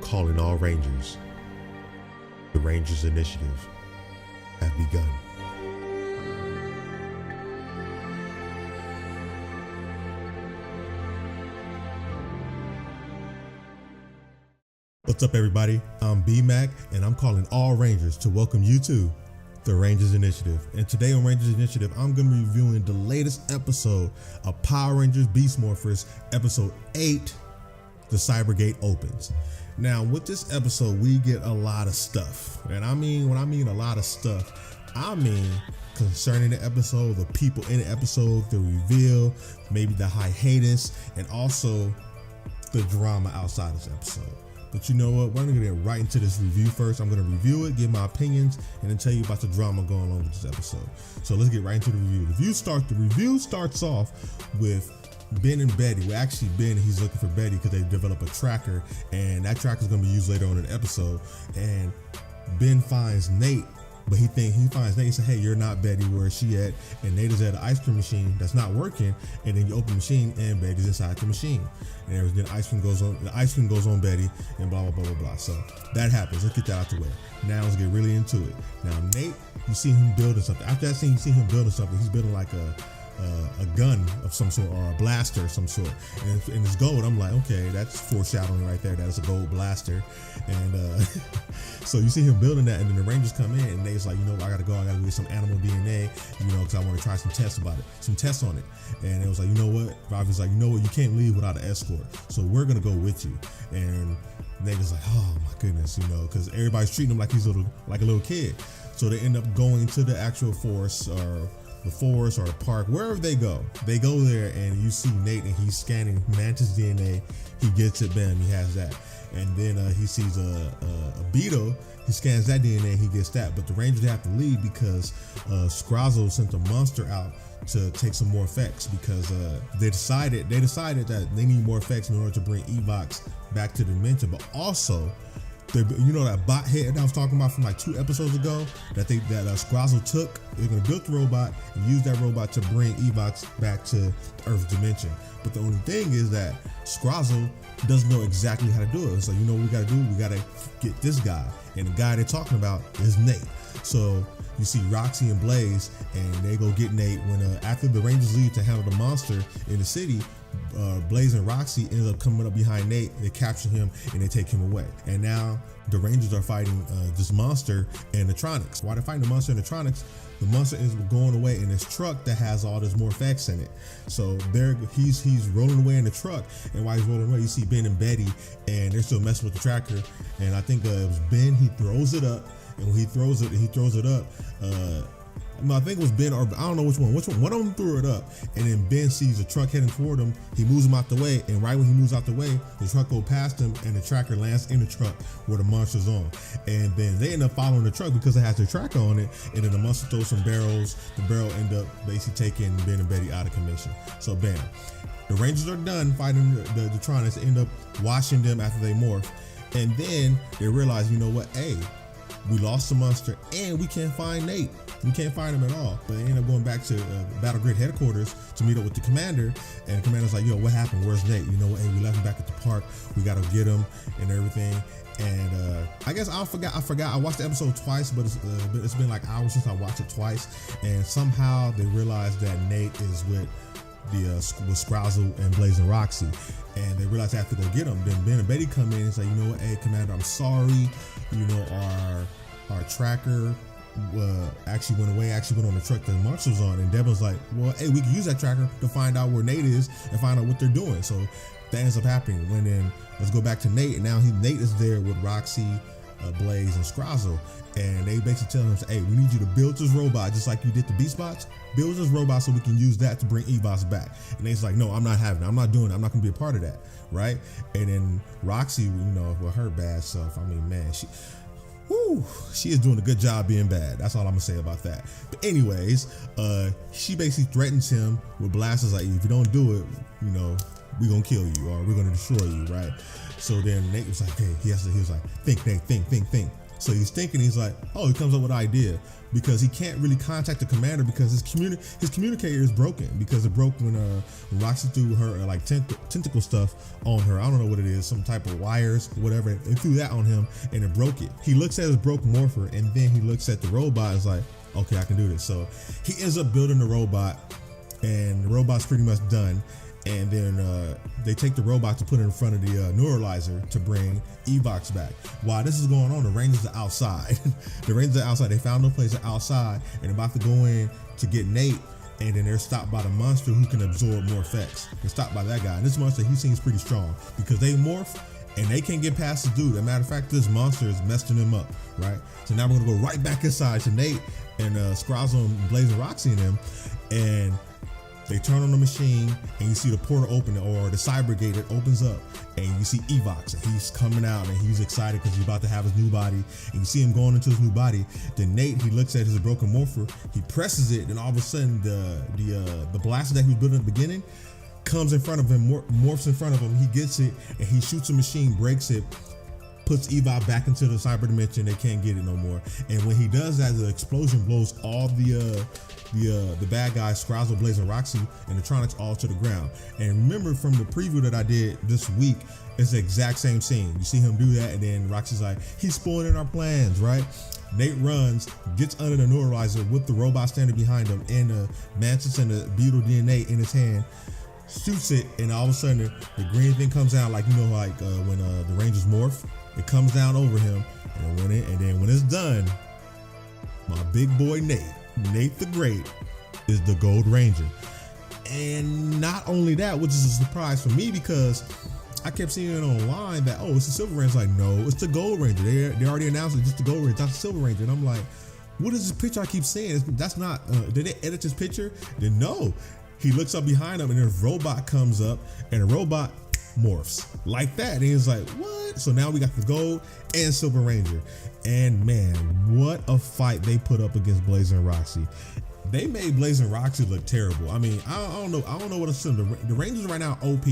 calling all Rangers. The Rangers Initiative have begun. What's up, everybody? I'm B-Mac, and I'm calling all Rangers to welcome you to the Rangers Initiative. And today on Rangers Initiative, I'm going to be reviewing the latest episode of Power Rangers Beast Morphers, episode 8, The Cybergate Opens. Now, with this episode, we get a lot of stuff. And when I mean a lot of stuff, I mean concerning the episode, the people in the episode, the reveal, maybe the hiatus, and also the drama outside this episode. But you know what? We're going to get right into this review first. I'm going to review it, give my opinions, and then tell you about the drama going on with this episode. So let's get right into the review. The review starts off with Ben and Betty. Well, actually, Ben, he's looking for Betty because they develop a tracker, and that tracker is going to be used later on in the episode. And Ben finds Nate, but he finds Nate and says, "Hey, you're not Betty. Where is she at?" And Nate is at an ice cream machine that's not working. And then you open the machine, and Betty's inside the machine. And then the ice cream goes on Betty, and blah blah blah blah blah. So that happens. Let's get that out the way. Now let's get really into it. Now Nate, you see him building something. After that scene, you see him building something. He's building like a gun of some sort, or a blaster of some sort, and it's gold. I'm like, okay, that's foreshadowing right there. That is a gold blaster. And so you see him building that, and then the Rangers come in, and Nate's like, you know what, I gotta get some animal DNA, because I want to try some tests on it. And it was like, you know what, Robbie's like, you know what, you can't leave without an escort, so we're gonna go with you. And Nate is like, oh my goodness, because everybody's treating him like he's like a little kid. So they end up going to the actual forest, or the forest, or the park, wherever they go there, and you see Nate, and he's scanning Mantis DNA. He gets it, bam, he has that. And then he sees a beetle. He scans that DNA, he gets that. But the Rangers have to leave because Scrazzo sent a monster out to take some more effects, because they decided that they need more effects in order to bring Evox back to the dimension. But also, that bot head that I was talking about from like 2 episodes ago that Scrazzo took, they're gonna build the robot and use that robot to bring Evox back to Earth's dimension. But the only thing is that Scrazzo doesn't know exactly how to do it. So you know what we gotta do? We gotta get this guy, and the guy they're talking about is Nate. So you see Roxy and Blaze, and they go get Nate when after the Rangers leave to handle the monster in the city. Blaze and Roxy ends up coming up behind Nate. They capture him and they take him away. And now the Rangers are fighting this monster and the Tronics. While they're fighting the monster and the Tronics, the monster is going away in this truck that has all this Morphex in it. So he's rolling away in the truck, and while he's rolling away, you see Ben and Betty, and they're still messing with the tracker. And I think it was Ben. He throws it up, and when he throws it up. I think it was Ben, or I don't know which one. One of them threw it up, and then Ben sees the truck heading toward him. He moves him out the way, and right when he moves out the way, the truck goes past him, and the tracker lands in the truck where the monster's on. And then they end up following the truck because it has their tracker on it, and then the monster throws some barrels. The barrel end up basically taking Ben and Betty out of commission. So bam, the Rangers are done fighting the Tronics. They end up washing them after they morph, and then they realize, you know what, hey, we lost the monster, and we can't find Nate. We can't find him at all. But they end up going back to Battle Grid headquarters to meet up with the commander. And the commander's like, yo, what happened? Where's Nate? You know what? Hey, we left him back at the park. We got to get him and everything. And I guess I forgot. I watched the episode twice, but it's been like hours since I watched it twice. And somehow they realized that Nate is with Scrazzo and Blaze and Roxy. And they realize they have to go get him. Then Ben and Betty come in and say, you know what? Hey, Commander, I'm sorry. Our tracker actually went on the truck that the monster was on. And Devon's like, well, hey, we can use that tracker to find out where Nate is and find out what they're doing. So that ends up happening. And then let's go back to Nate. And now Nate is there with Roxy, Blaze, and Scrazzo. And they basically tell him, hey, we need you to build this robot just like you did the Beast Bots. Build this robot so we can use that to bring Evox back. And Nate's like, no, I'm not having it. I'm not doing it. I'm not going to be a part of that. Right? And then Roxy, with her bad self, man, she is doing a good job being bad. That's all I'm gonna say about that. But anyways, she basically threatens him with blasters like, if you don't do it, we're gonna kill you, or we're gonna destroy you, right? So then Nate was like, hey, he was like, think, Nate, think. So he's thinking, he's like, oh, he comes up with an idea because he can't really contact the commander because his communicator is broken because it broke when Roxy threw her like tentacle stuff on her. I don't know what it is, some type of wires, whatever. They threw that on him and it broke it. He looks at his broken morpher and then he looks at the robot and is like, okay, I can do this. So he ends up building the robot and the robot's pretty much done. And then they take the robot to put it in front of the neuralizer to bring Evox back. While this is going on, the Rangers are outside. The Rangers are outside. They found no place outside and about to go in to get Nate. And then they're stopped by the monster who can absorb more effects. They're stopped by that guy. And this monster, he seems pretty strong because they morph and they can't get past the dude. As a matter of fact, this monster is messing them up, right? So now we're gonna go right back inside to Nate and Scrazzle and Blazing Roxy and them. And they turn on the machine and you see the portal open, or the Cybergate that opens up, and you see Evox and he's coming out and he's excited because he's about to have his new body, and you see him going into his new body. Then Nate, he looks at his broken morpher, he presses it, and all of a sudden the blaster that he was building at the beginning comes in front of him, morphs in front of him. He gets it and he shoots a machine, breaks it, puts Eva back into the cyber dimension. They can't get it no more. And when he does that, the explosion blows all the bad guys, Scrazzle, Blaze, and Roxy, and the Tronics all to the ground. And remember from the preview that I did this week, it's the exact same scene. You see him do that, and then Roxy's like, he's spoiling our plans, right? Nate runs, gets under the neuralizer with the robot standing behind him, and the Mantis and the Beetle DNA in his hand, shoots it, and all of a sudden the green thing comes out, like, you know, like when the Rangers morph, it comes down over him, and then when it's done, my big boy Nate the Great is the Gold Ranger. And not only that, which is a surprise for me because I kept seeing it online that, oh, it's the Silver Ranger. It's like, no, it's the Gold Ranger. They already announced it's just the Gold Ranger, not the Silver Ranger. And I'm like, what is this picture I keep seeing? That's not, did they edit this picture? Then no. He looks up behind him and a robot comes up and the robot morphs like that. And he's like, what? So now we got the Gold and Silver Ranger. And man, what a fight they put up against Blaze and Roxy. They made Blaze and Roxy look terrible. I mean, I don't know what to say. The Rangers right now are OP,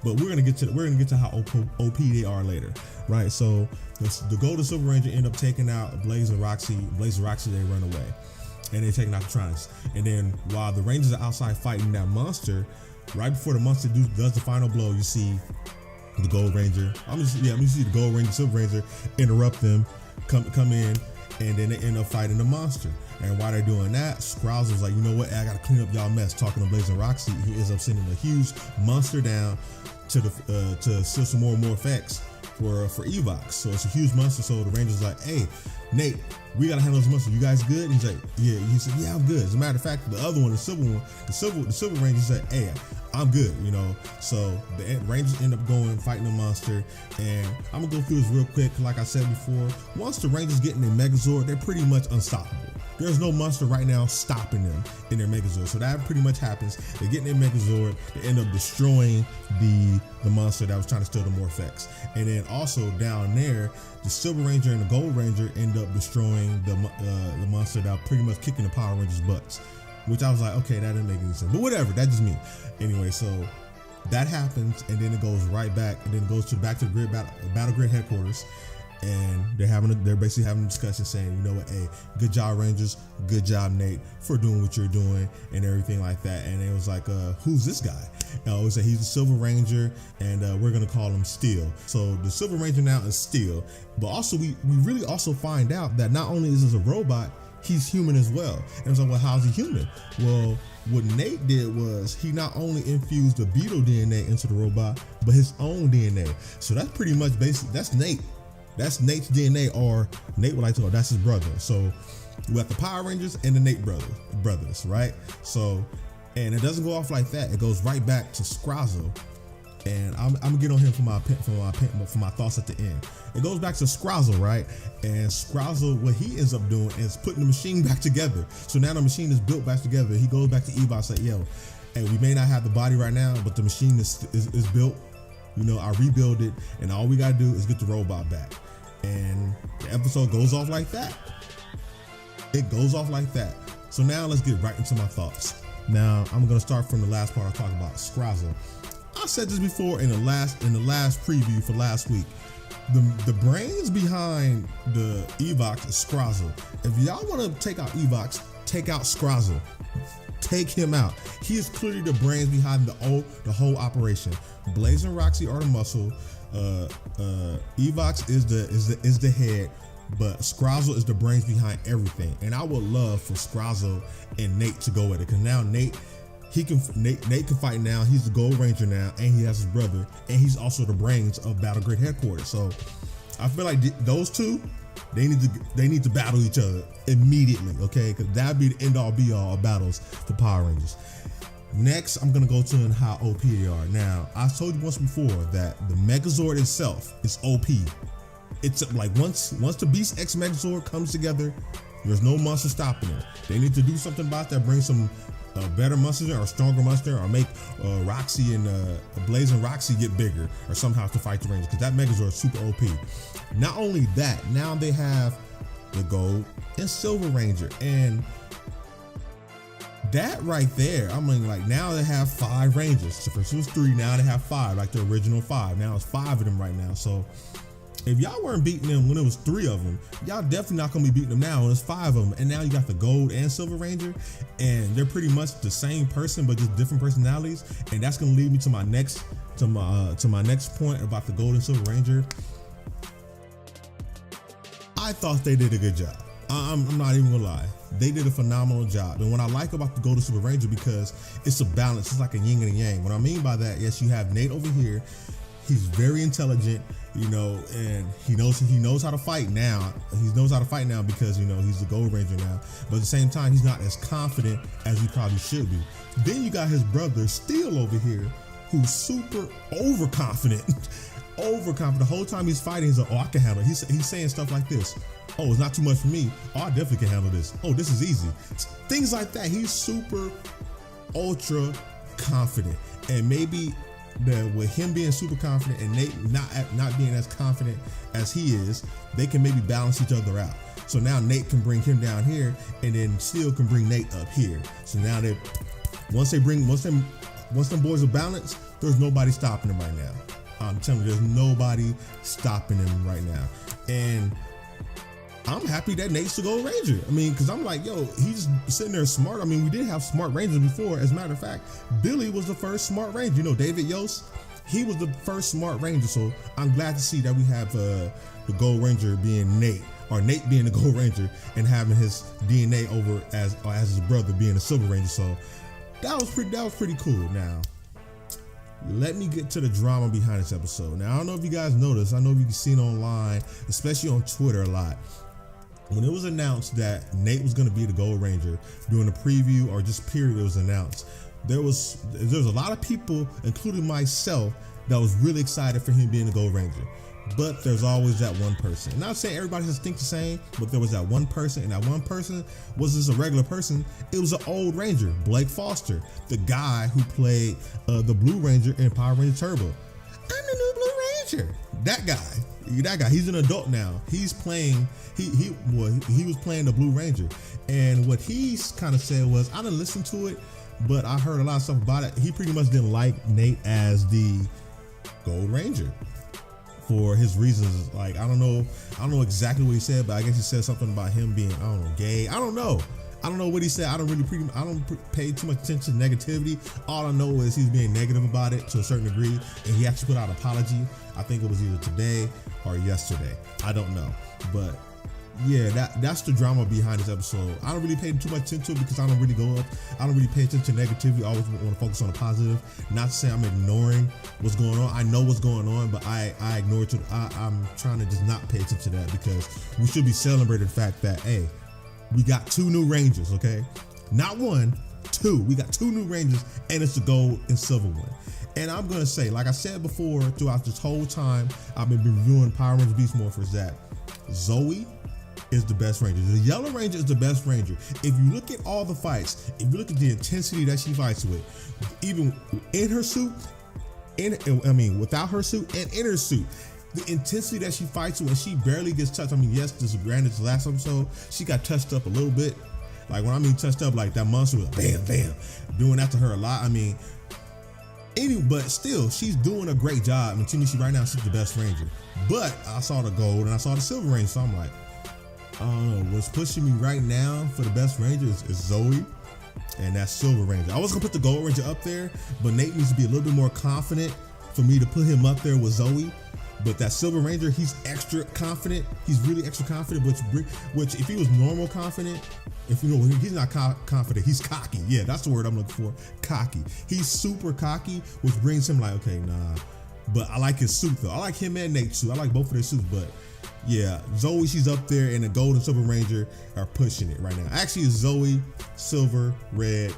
but we're gonna get to how OP they are later, right? So the Gold and Silver Ranger end up taking out Blaze and Roxy. Blaze and Roxy, they run away, and they're taking out the Tronics. And then while the Rangers are outside fighting that monster, right before the monster does the final blow, you see the Gold Ranger. I'm just see the Gold Ranger, Silver Ranger interrupt them, come in, and then they end up fighting the monster. And while they're doing that, Scrazzle's like, you know what? I gotta clean up y'all mess. Talking to Blaze and Roxy, he ends up sending a huge monster down to steal some more and more effects for Evox. So it's a huge monster. So the Ranger's like, hey, Nate, we gotta handle this monster. You guys good? And he's like, yeah. He said, yeah, I'm good. As a matter of fact, the other one, the Silver Ranger said, hey, I'm good, you know. So the Rangers end up fighting the monster, and I'm gonna go through this real quick. Like I said before, once the Rangers get in their Megazord, they're pretty much unstoppable. There's no monster right now stopping them in their Megazord. So that pretty much happens. They get in their Megazord, they end up destroying the monster that was trying to steal the more effects. And then also down there, the Silver Ranger and the Gold Ranger end up destroying the monster that was pretty much kicking the Power Rangers' butts. Which I was like, okay, that didn't make any sense. But whatever, that's just me. Anyway, so that happens, and then it goes right back, and then it goes back to the Battle Grid headquarters. And they're basically having a discussion saying, you know what, hey, good job Rangers, good job Nate for doing what you're doing and everything like that. And it was like, who's this guy? And I always say he's the Silver Ranger, and we're gonna call him Steel. So the Silver Ranger now is Steel, but also we really also find out that not only is this a robot, he's human as well. And I was like, well, how's he human? Well, what Nate did was he not only infused the Beetle DNA into the robot, but his own DNA. So that's pretty much basic. That's Nate. That's Nate's DNA, or Nate would like to call, that's his brother. So we got the Power Rangers and the Nate brothers, right? So, and it doesn't go off like that. It goes right back to Scrazzle, and I'm gonna get on him for my thoughts at the end. It goes back to Scrazzle, right? And Scrazzle, what he ends up doing is putting the machine back together. So now the machine is built back together. He goes back to Evox like, yo, hey, we may not have the body right now, but the machine is built. You know, I rebuild it, and all we gotta do is get the robot back. And the episode goes off like that. It goes off like that. So now let's get right into my thoughts. Now I'm gonna start from the last part I talked about, Scrazzle. I said this before in the last preview for last week. the brains behind the Evox is Scrozzle. If y'all want to take out Evox, take out Scrozzle. Take him out. He is clearly the brains behind the whole operation. Blaze and Roxy are the muscle. Evox is the head, but Scrozzle is the brains behind everything. And I would love for Scrozzle and Nate to go at it, because now Nate can fight now. He's the Gold Ranger now, and he has his brother, and he's also the brains of Battle Grid Headquarters. So I feel like those two, they need to battle each other immediately, okay? Because that'd be the end all be all of battles for Power Rangers. Next, I'm gonna go to how OP they are. Now, I told you once before that the Megazord itself is OP. It's like once the Beast X Megazord comes together, there's no monster stopping it. They need to do something about that, bring some better monster or stronger monster, or make Roxy and Blaze and Roxy get bigger or somehow to fight the Rangers, because that Megazord is super OP. Not only that, now they have the Gold and Silver Ranger, and that right there, I mean, like, now they have 5 Rangers. So first it was 3, now they have 5, like the original 5. Now it's 5 of them right now. So if y'all weren't beating them when it was 3 of them, y'all definitely not gonna be beating them now when it's 5 of them. And now you got the Gold and Silver Ranger, and they're pretty much the same person but just different personalities. And that's gonna lead me to my next point about the Gold and Silver Ranger. I thought they did a good job. I'm not even gonna lie. They did a phenomenal job. And what I like about the Golden Super Ranger, because it's a balance, it's like a yin and a yang. What I mean by that, yes, you have Nate over here. He's very intelligent, you know, and he knows how to fight now. He knows how to fight now because, you know, he's the Gold Ranger now. But at the same time, he's not as confident as he probably should be. Then you got his brother Steel over here, who's super overconfident. The whole time he's fighting, he's like, oh, I can handle it. He's saying stuff like this. Oh, it's not too much for me. Oh, I definitely can handle this. Oh, this is easy. Things like that. He's super ultra confident. And maybe with him being super confident and Nate not being as confident as he is, they can maybe balance each other out. So now Nate can bring him down here, and then Steel can bring Nate up here. So now once them boys are balanced, there's nobody stopping them right now. I'm telling you, there's nobody stopping him right now. And I'm happy that Nate's the Gold Ranger. I mean, because I'm like, yo, he's sitting there smart. I mean, we did have smart Rangers before. As a matter of fact, Billy was the first smart Ranger. You know, David Yost, he was the first smart Ranger. So I'm glad to see that we have the Gold Ranger being Nate, or Nate being the Gold Ranger and having his DNA over as his brother being a Silver Ranger. So that was pretty cool. Now, let me get to the drama behind this episode. Now, I don't know if you guys noticed. I know you've seen online, especially on Twitter a lot. When it was announced that Nate was going to be the Gold Ranger during the preview or just period it was announced, there was a lot of people, including myself, that was really excited for him being the Gold Ranger. But there's always that one person. I'm not saying everybody has to think the same, but there was that one person, and that one person wasn't just a regular person. It was an old Ranger, Blake Foster, the guy who played the Blue Ranger in Power Ranger Turbo. I'm the new Blue Ranger. That guy. He's an adult now. He's playing. He was playing the Blue Ranger, and what he kind of said was, I didn't listen to it, but I heard a lot of stuff about it. He pretty much didn't like Nate as the Gold Ranger for his reasons. Like, I don't know exactly what he said, but I guess he said something about him being, I don't know, gay. I don't know what he said. I don't pay too much attention to negativity. All I know is he's being negative about it to a certain degree, and he actually put out an apology. I think it was either today or yesterday. I don't know, but yeah, that's the drama behind this episode. I don't really pay too much attention to it because I don't really pay attention to negativity. I always want to focus on the positive. Not to say I'm ignoring what's going on. I know what's going on, but I ignore it. I'm trying to just not pay attention to that, because we should be celebrating the fact that, hey, we got 2 new Rangers, okay? Not 1, 2. We got 2 new Rangers, and it's the Gold and Silver one. And I'm going to say, like I said before, throughout this whole time I've been reviewing Power Rangers Beast Morphers, that Zoe is the best Ranger. The Yellow Ranger is the best Ranger. If you look at all the fights, if you look at the intensity that she fights with, even in her suit, without her suit and in her suit, the intensity that she fights with, and she barely gets touched. I mean, yes, this last episode, she got touched up a little bit. Like, when I mean touched up, like that monster was bam, bam, doing that to her a lot. I mean, But still, she's doing a great job. And to me, right now, she's the best Ranger. But I saw the gold and I saw the silver Ranger, so I'm like, I don't know. What's pushing me right now for the best Ranger is Zoe and that silver Ranger. I was gonna put the gold Ranger up there, but Nate needs to be a little bit more confident for me to put him up there with Zoe. But that silver Ranger, he's extra confident. He's really extra confident, which if he was normal confident, if you know, he's not confident, he's cocky. Yeah, that's the word I'm looking for, cocky. He's super cocky, which brings him like, okay, nah. But I like his suit though. I like him and Nate's suit. I like both of their suits, but yeah, Zoe, she's up there, and the gold and silver Ranger are pushing it right now. Actually, it's Zoe, silver, red,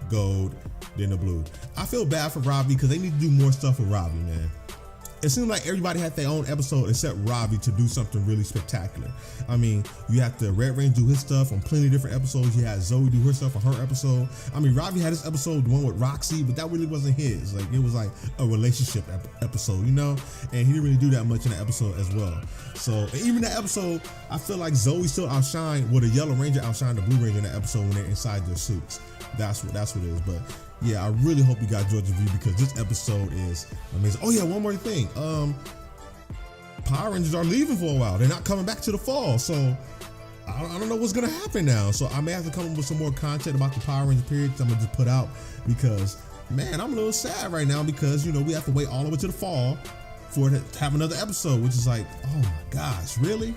gold, then the blue. I feel bad for Robbie because they need to do more stuff with Robbie, man. It seemed like everybody had their own episode except Robbie to do something really spectacular. I mean, you have the Red Ranger do his stuff on plenty of different episodes. You had Zoe do her stuff on her episode. I mean, Robbie had his episode, the one with Roxy, but that really wasn't his. Like, it was like a relationship episode, you know? And he didn't really do that much in the episode as well. So, even that episode, I feel like Zoe still outshined, the Yellow Ranger outshined the Blue Ranger in that episode when they're inside their suits. That's what it is. But yeah, I really hope you guys enjoyed the review because this episode is amazing. Oh yeah, one more thing. Power Rangers are leaving for a while. They're not coming back to the fall. So I don't know what's gonna happen now. So I may have to come up with some more content about the Power Ranger period I'm gonna just put out because, man, I'm a little sad right now because, you know, we have to wait all the way to the fall for it to have another episode, which is like, oh my gosh, really?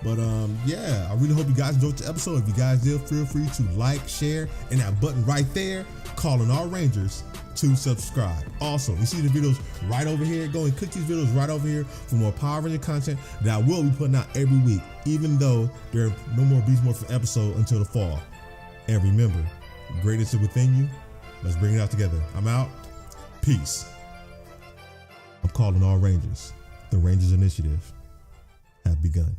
But yeah, I really hope you guys enjoyed the episode. If you guys did, feel free to like, share, and that button right there, calling all Rangers to subscribe. Also, you see the videos right over here. Go and click these videos right over here for more Power Ranger content that I will be putting out every week, even though there are no more Beast Morphers episode until the fall. And remember, greatness is within you. Let's bring it out together. I'm out. Peace. I'm calling all Rangers. The Rangers Initiative have begun.